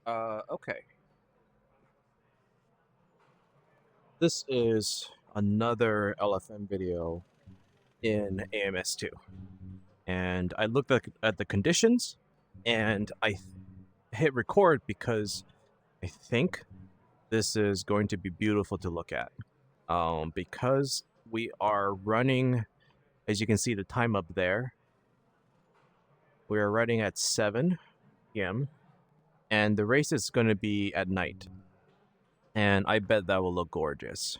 Okay. This is another LFM video in AMS2. And I looked at the conditions and hit record because I think this is going to be beautiful to look at. Because we are running, as you can see the time up there, we are running at 7 p.m. and the race is going to be at night. And I bet that will look gorgeous.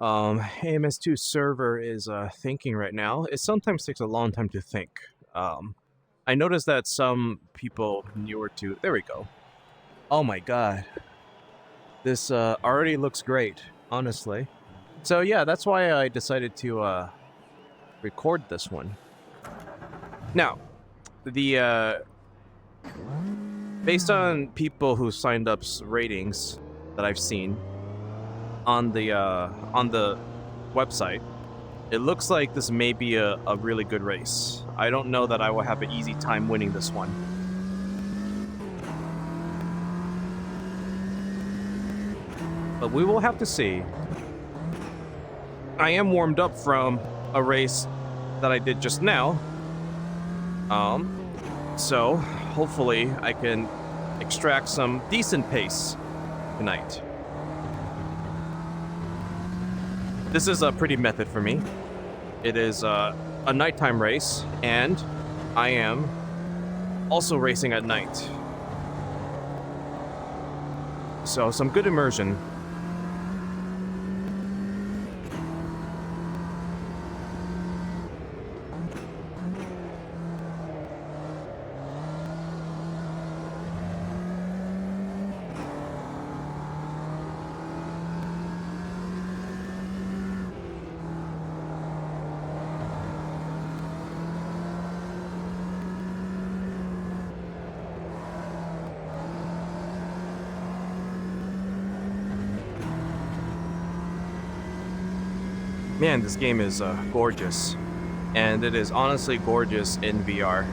AMS2 server is thinking right now. It sometimes takes a long time to think. I noticed that some people newer to... There we go. Oh my god. This already looks great, honestly. So yeah, that's why I decided to record this one. Now, the based on people who signed up's ratings that I've seen on the website, it looks like this may be a really good race. I don't know that I will have an easy time winning this one. But we will have to see. I am warmed up from a race that I did just now. So hopefully I can extract some decent pace tonight. This is a pretty method for me. It is a nighttime race, and I am also racing at night. So some good immersion. Man, this game is gorgeous, and it is honestly gorgeous in VR.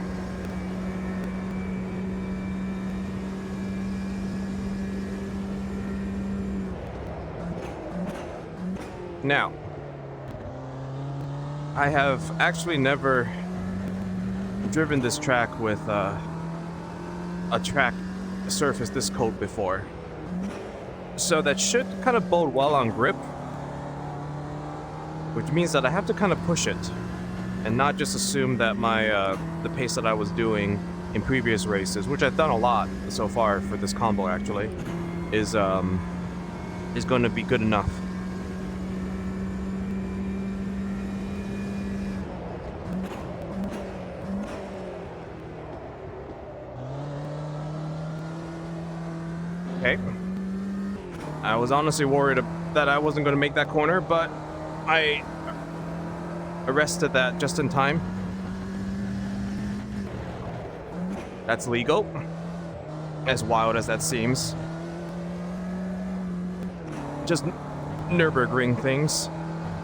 Now, I have actually never driven this track with a track surface this cold before, so that should kind of bode well on grip. Which means that I have to kind of push it, and not just assume that my the pace that I was doing in previous races, which I've done a lot so far for this combo actually, is going to be good enough. Okay. I was honestly worried that I wasn't going to make that corner, but I arrested that just in time. That's legal, as wild as that seems. Just Nürburgring things.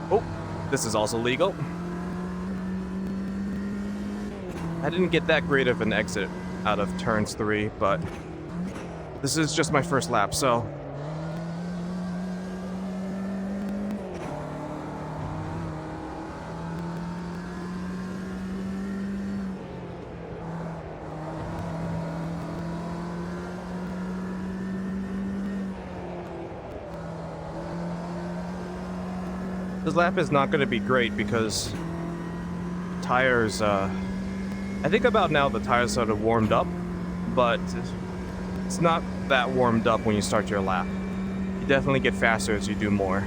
Oh, this is also legal. I didn't get that great of an exit out of turns 3, but this is just my first lap, so... This lap is not going to be great because tires, I think about now the tires sort of warmed up, but it's not that warmed up when you start your lap. You definitely get faster as you do more.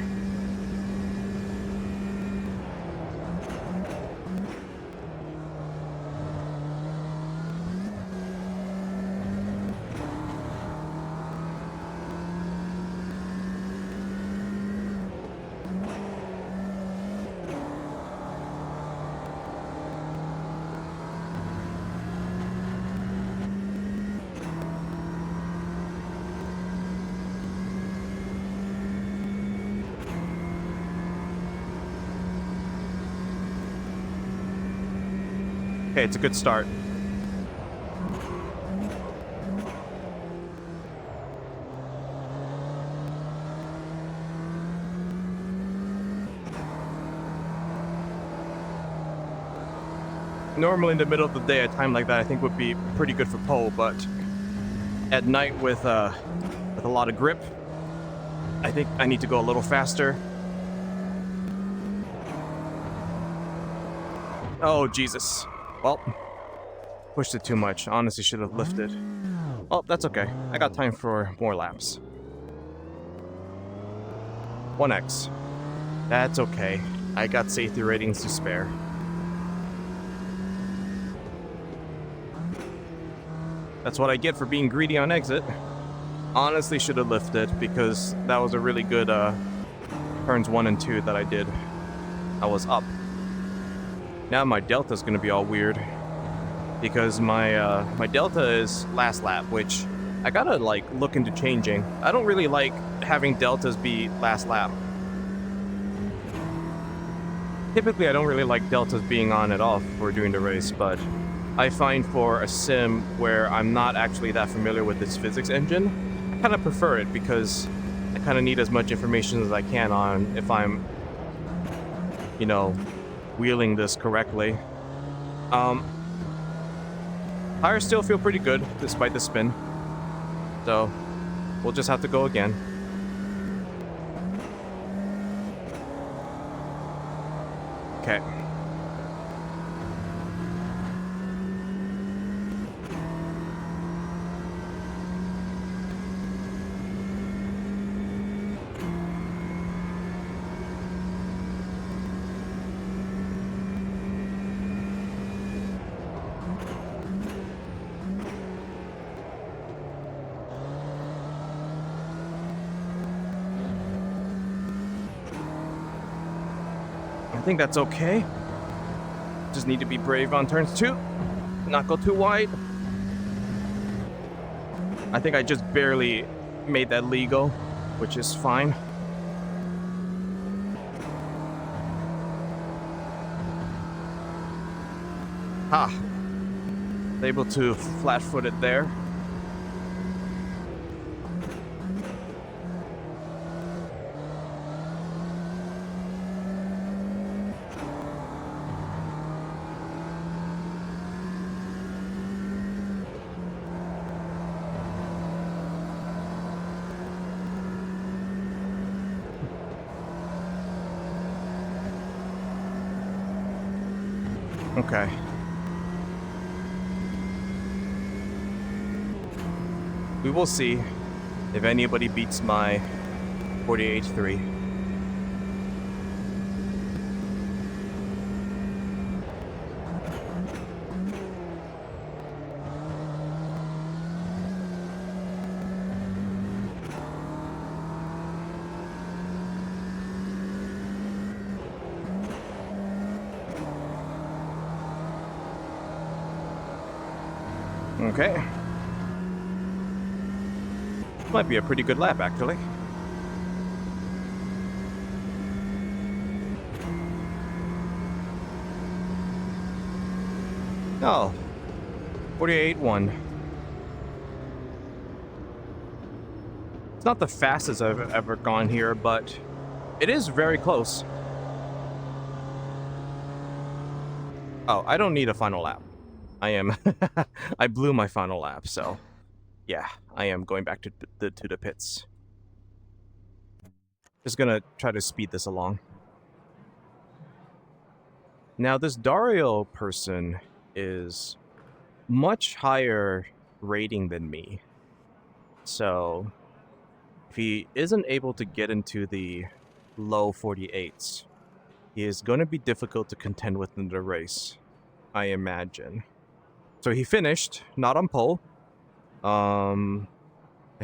Okay, it's a good start. Normally in the middle of the day, a time like that I think would be pretty good for pole, but at night with a lot of grip, I think I need to go a little faster. Oh, Jesus. Well, pushed it too much. Honestly, should have lifted. Oh, that's okay. I got time for more laps. 1x. That's okay. I got safety ratings to spare. That's what I get for being greedy on exit. Honestly, should have lifted because that was a really good turns 1 and 2 that I did. I was up. Now my delta's gonna be all weird because my delta is last lap, which I gotta like look into changing. I don't really like having deltas be last lap. Typically, I don't really like deltas being on at all for doing the race, but I find for a sim where I'm not actually that familiar with its physics engine, I kind of prefer it because I kind of need as much information as I can on if I'm, you know, wheeling this correctly. Tires still feel pretty good despite the spin, so we'll just have to go again. Okay. I think that's okay. Just need to be brave on turns 2. Not go too wide. I think I just barely made that legal, which is fine. Ha! Able to flat-foot it there. Okay. We will see if anybody beats my 48.3. Okay. Might be a pretty good lap, actually. Oh. 48.1. It's not the fastest I've ever gone here, but it is very close. Oh, I don't need a final lap. I am... I blew my final lap, so... Yeah, I am going back to the pits. Just gonna try to speed this along. Now, this Dario person is much higher rating than me. So, if he isn't able to get into the low 48s, he is going to be difficult to contend with in the race, I imagine. So he finished, not on pole. I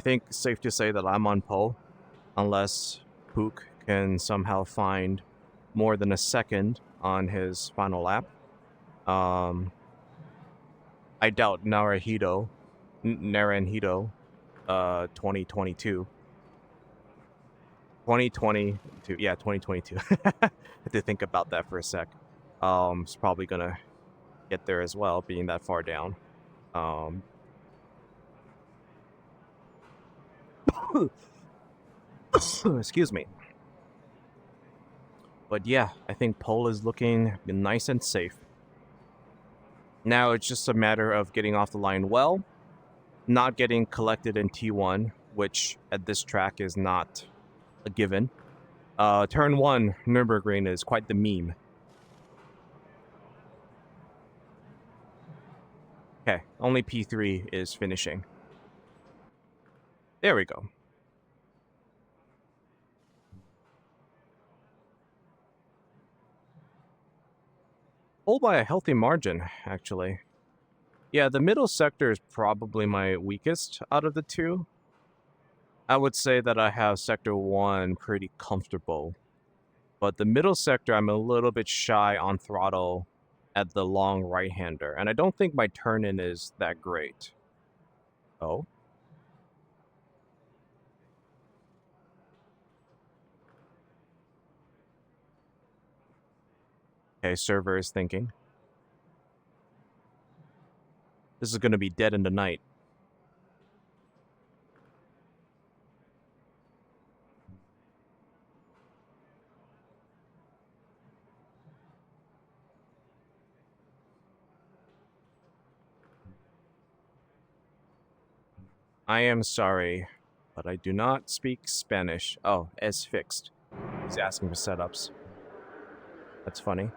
think it's safe to say that I'm on pole, unless Pook can somehow find more than a second on his final lap. I doubt Naranjito, 2022. 2022, yeah, 2022. I had to think about that for a sec. It's probably gonna get there as well, being that far down. Excuse me. But yeah, I think pole is looking nice and safe. Now it's just a matter of getting off the line well, not getting collected in T1, which at this track is not a given. Turn 1 Nürburgring is quite the meme. Okay, only P3 is finishing. There we go. Oh, by a healthy margin, actually. Yeah, the middle sector is probably my weakest out of the two. I would say that I have sector 1 pretty comfortable. But the middle sector, I'm a little bit shy on throttle at the long right-hander. And I don't think my turn-in is that great. Oh? Okay, server is thinking. This is going to be dead in the night. I am sorry, but I do not speak Spanish. Oh, es fixed. He's asking for setups. That's funny.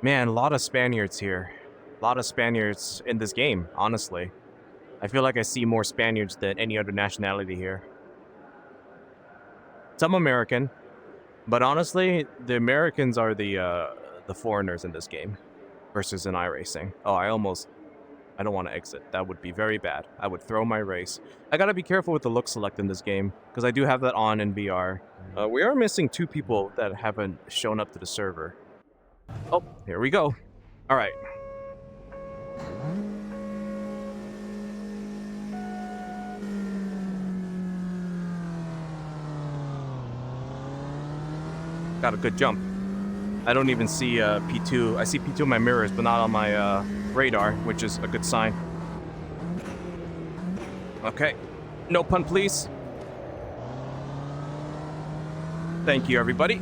Man, a lot of Spaniards here. A lot of Spaniards in this game, honestly. I feel like I see more Spaniards than any other nationality here. Some American, but honestly, the Americans are the foreigners in this game versus in iRacing. Oh, I don't want to exit. That would be very bad. I would throw my race. I gotta be careful with the look select in this game, because I do have that on in VR. We are missing 2 people that haven't shown up to the server. Oh, here we go. All right. Got a good jump. I don't even see P2. I see P2 in my mirrors, but not on my radar, which is a good sign. Okay. No pun, please. Thank you, everybody.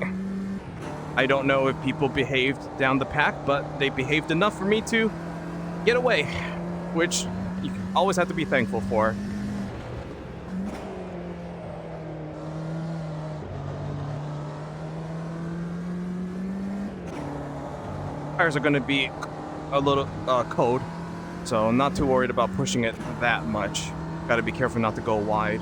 I don't know if people behaved down the pack, but they behaved enough for me to get away, which you always have to be thankful for. Tires are going to be a little cold, so I'm not too worried about pushing it that much. Got to be careful not to go wide.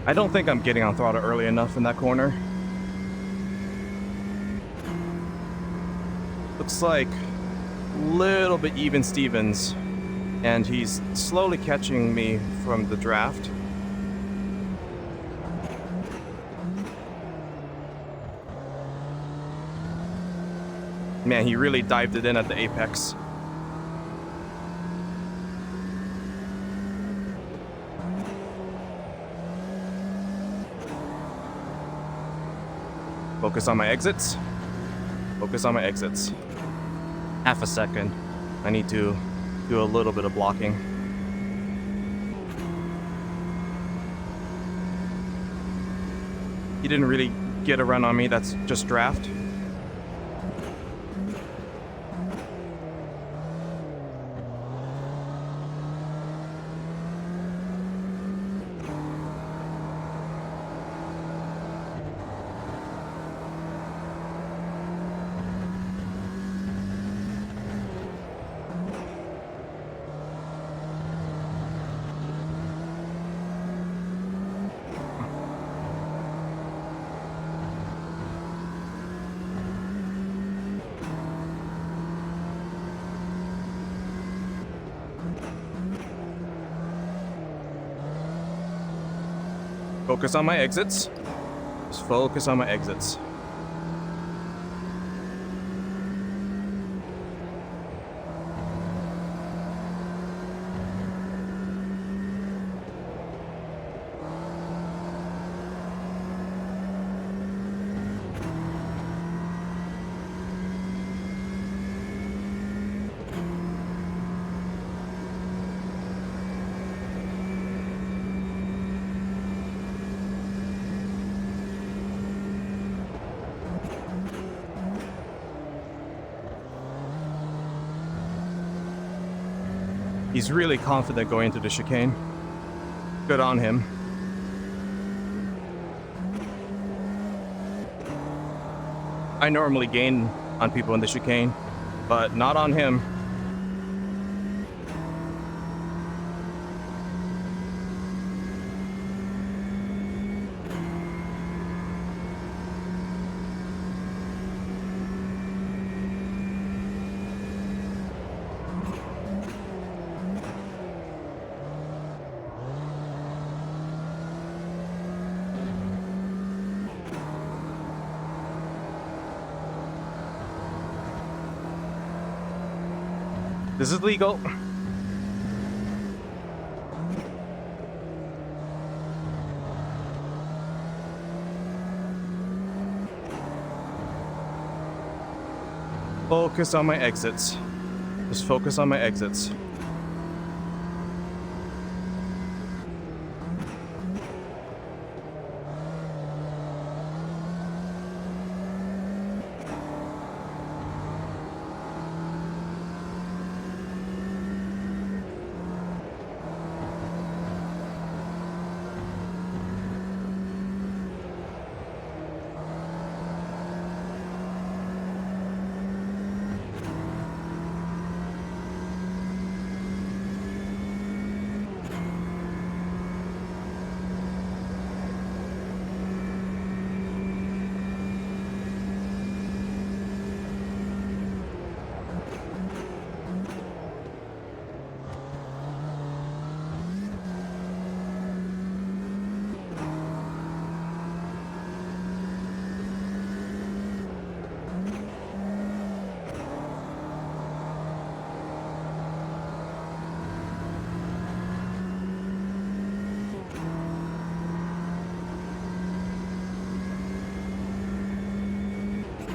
I don't think I'm getting on throttle early enough in that corner. Looks like a little bit even Stevens, and he's slowly catching me from the draft. Man, he really dived it in at the apex. Focus on my exits. Focus on my exits. Half a second. I need to do a little bit of blocking. He didn't really get a run on me. That's just draft. Focus on my exits. Just focus on my exits. He's really confident going into the chicane. Good on him. I normally gain on people in the chicane, but not on him. This is legal. Focus on my exits. Just focus on my exits.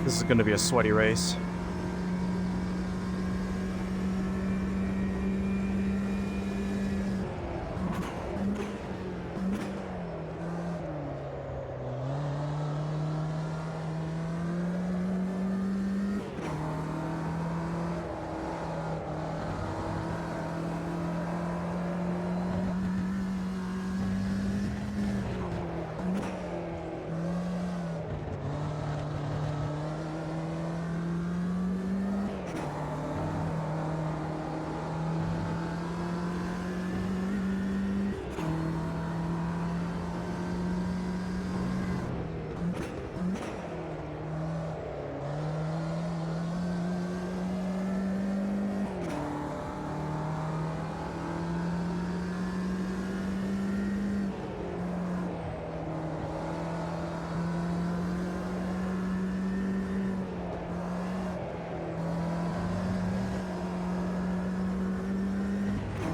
This is going to be a sweaty race.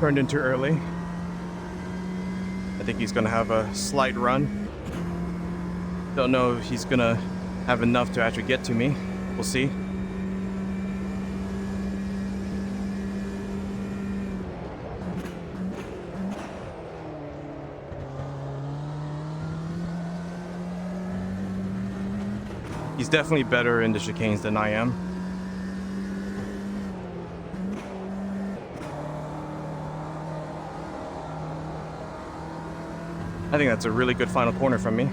Turned in too early. I think he's gonna have a slight run. Don't know if he's gonna have enough to actually get to me. We'll see. He's definitely better in the chicanes than I am. I think that's a really good final corner from me.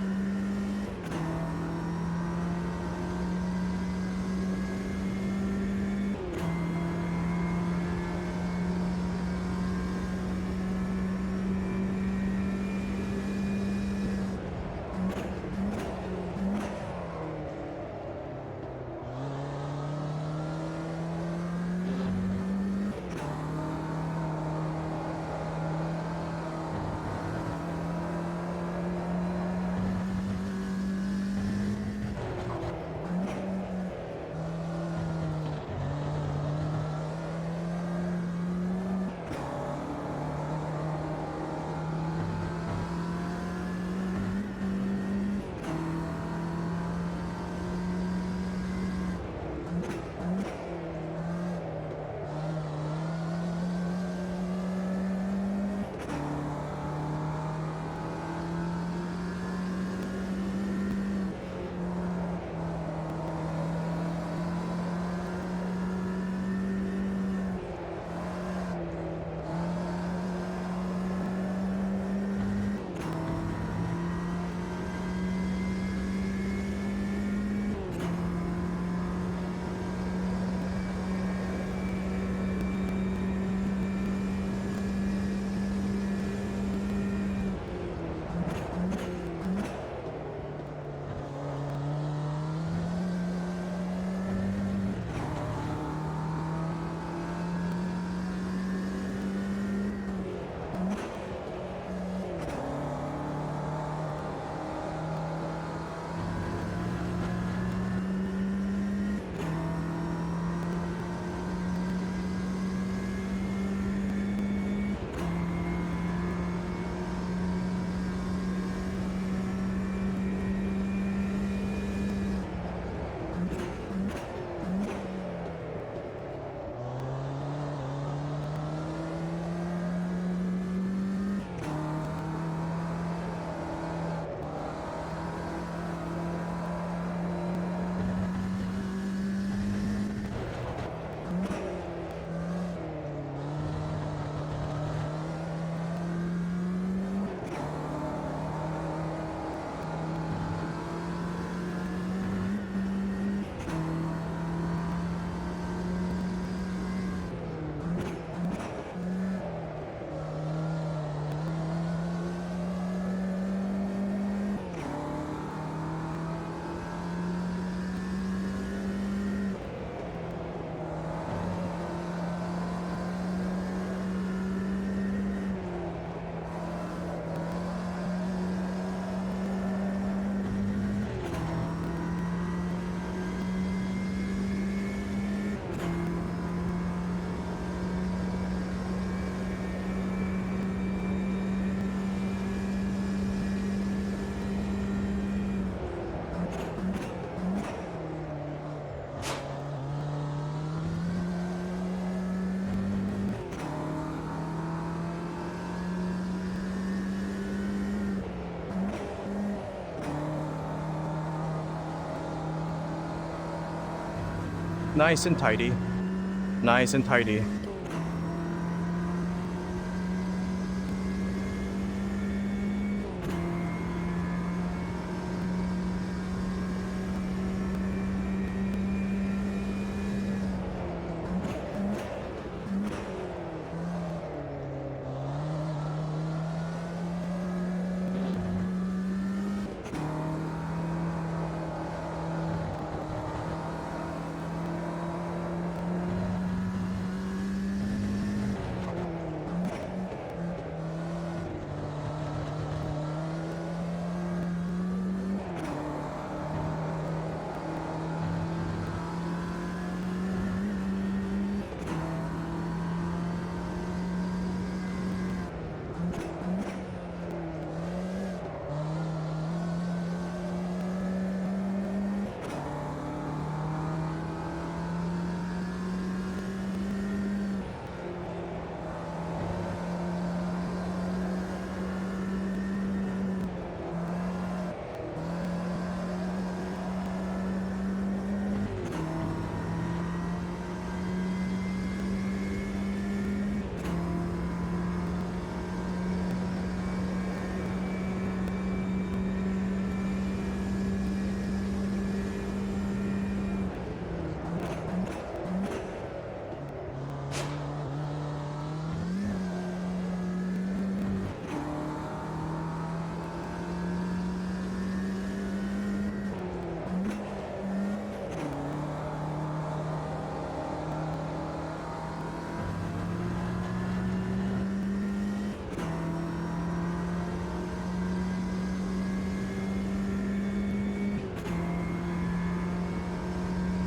Nice and tidy. Nice and tidy.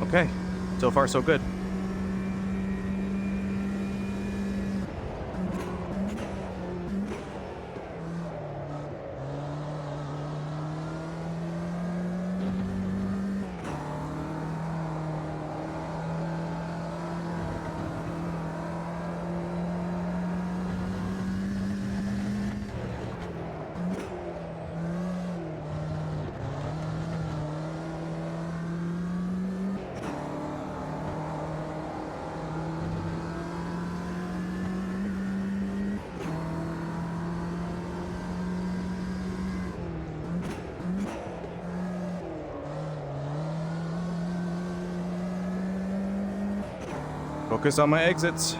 Okay, so far so good. Focus on my exits.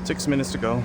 Six minutes to go.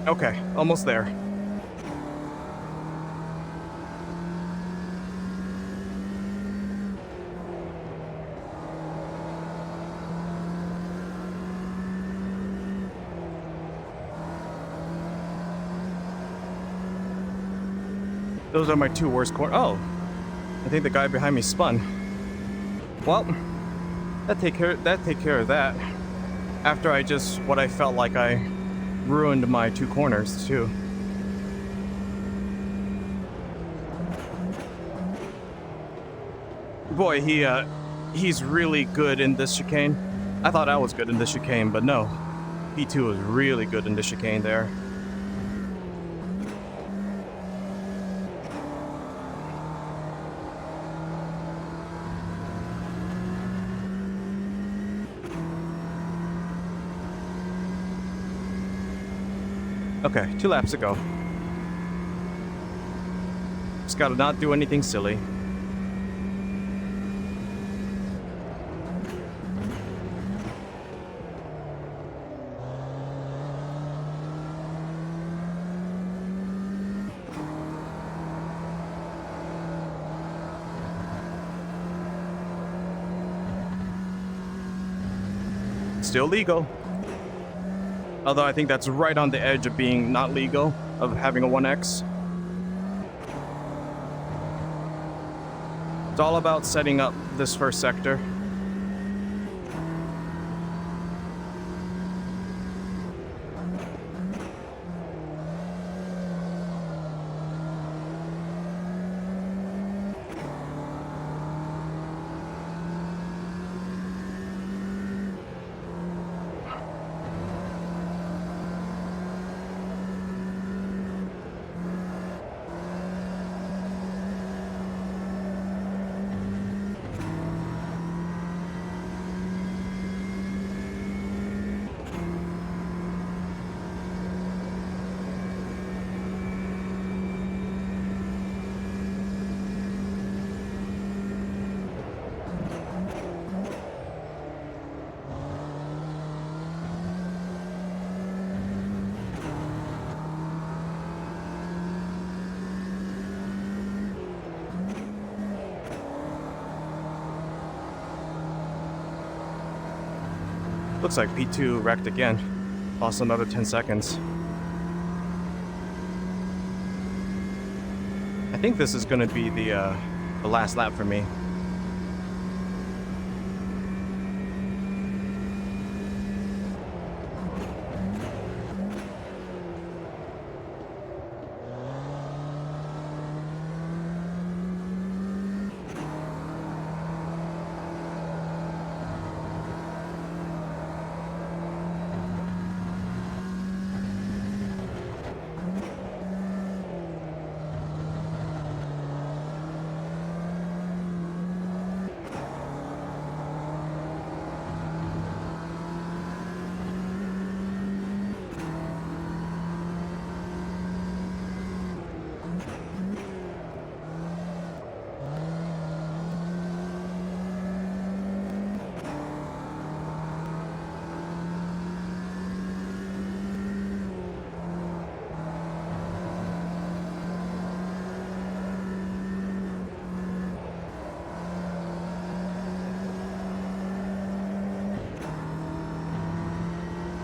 Okay, almost there. Those are my two worst corners. Oh, I think the guy behind me spun. Well, that take care of that. After what I felt like I ruined my 2 corners, too. Boy, he's really good in this chicane. I thought I was good in this chicane, but no. P2 is really good in this chicane there. Okay, 2 laps to go. Just gotta not do anything silly. Still legal. Although I think that's right on the edge of being not legal, of having a 1X. It's all about setting up this first sector. Looks like P2 wrecked again. Lost another 10 seconds. I think this is going to be the last lap for me.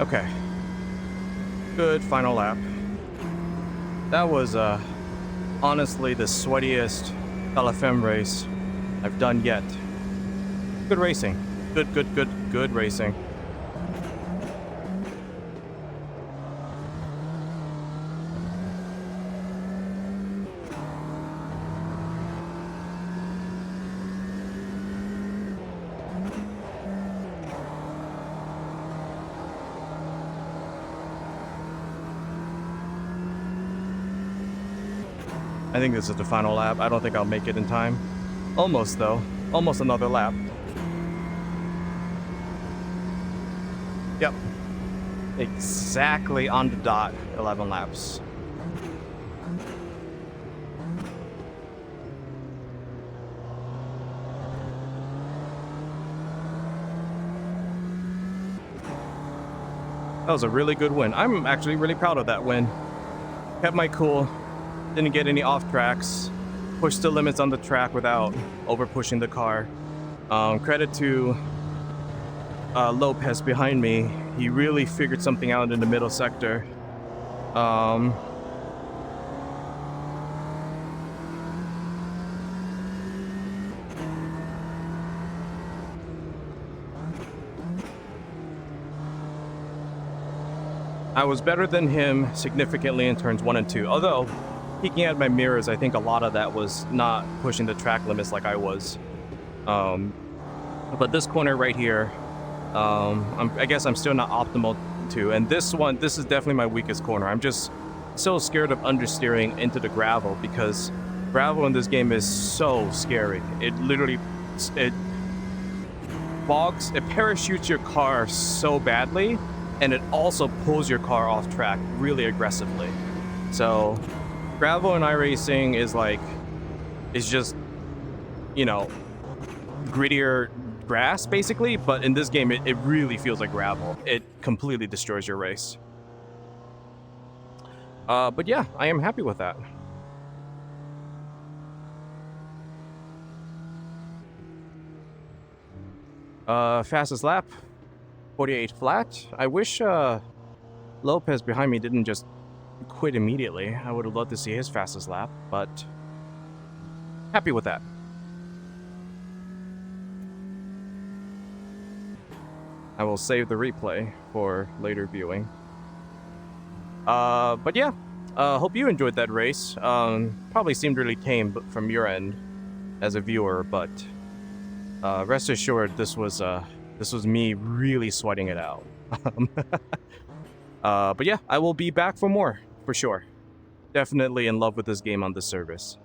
Okay. Good final lap. That was honestly the sweatiest LFM race I've done yet. Good racing. Good racing. I think this is the final lap. I don't think I'll make it in time. Almost, though. Almost another lap. Yep. Exactly on the dot. 11 laps. That was a really good win. I'm actually really proud of that win. Kept my cool. Didn't get any off tracks, pushed the limits on the track without over pushing the car. Credit to Lopez behind me. He really figured something out in the middle sector. I was better than him significantly in turns 1 and 2. Although, peeking at my mirrors, I think a lot of that was not pushing the track limits like I was. But this corner right here, I guess I'm still not optimal to. And this is definitely my weakest corner. I'm just so scared of understeering into the gravel because gravel in this game is so scary. It literally, it parachutes your car so badly, and it also pulls your car off track really aggressively. So gravel in iRacing is just, you know, grittier grass basically, but in this game it really feels like gravel. It completely destroys your race. But yeah, I am happy with that. Fastest lap, 48 flat. I wish Lopez behind me didn't just quit immediately. I would have loved to see his fastest lap, but happy with that. I will save the replay for later viewing. But yeah, hope you enjoyed that race. Probably seemed really tame from your end as a viewer, but rest assured, this was me really sweating it out. But yeah, I will be back for more, for sure. Definitely in love with this game on this service.